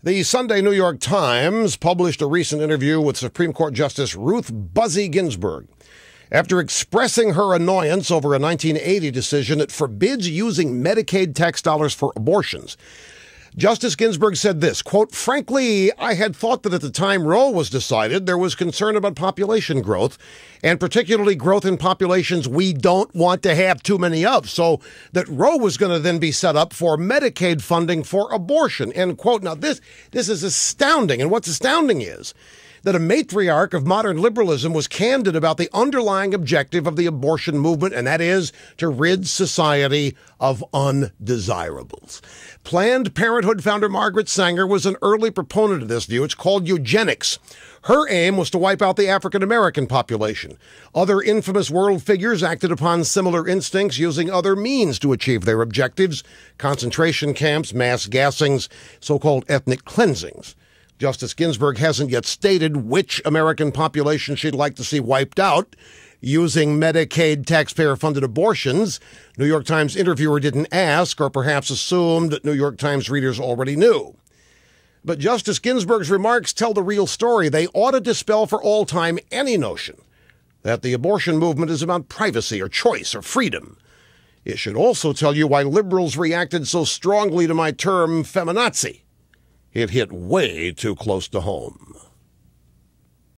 The Sunday New York Times published a recent interview with Supreme Court Justice Ruth Buzzy Ginsburg. After expressing her annoyance over a 1980 decision that forbids using Medicaid tax dollars for abortions, Justice Ginsburg said this, quote, "Frankly, I had thought that at the time Roe was decided, there was concern about population growth, and particularly growth in populations we don't want to have too many of, so that Roe was going to then be set up for Medicaid funding for abortion," end quote. Now, this is astounding, and what's astounding is that a matriarch of modern liberalism was candid about the underlying objective of the abortion movement, and that is to rid society of undesirables. Planned Parenthood founder Margaret Sanger was an early proponent of this view. It's called eugenics. Her aim was to wipe out the African-American population. Other infamous world figures acted upon similar instincts using other means to achieve their objectives: concentration camps, mass gassings, so-called ethnic cleansings. Justice Ginsburg hasn't yet stated which American population she'd like to see wiped out using Medicaid taxpayer-funded abortions. New York Times interviewer didn't ask, or perhaps assumed that New York Times readers already knew. But Justice Ginsburg's remarks tell the real story. They ought to dispel for all time any notion that the abortion movement is about privacy or choice or freedom. It should also tell you why liberals reacted so strongly to my term feminazi. It hit way too close to home.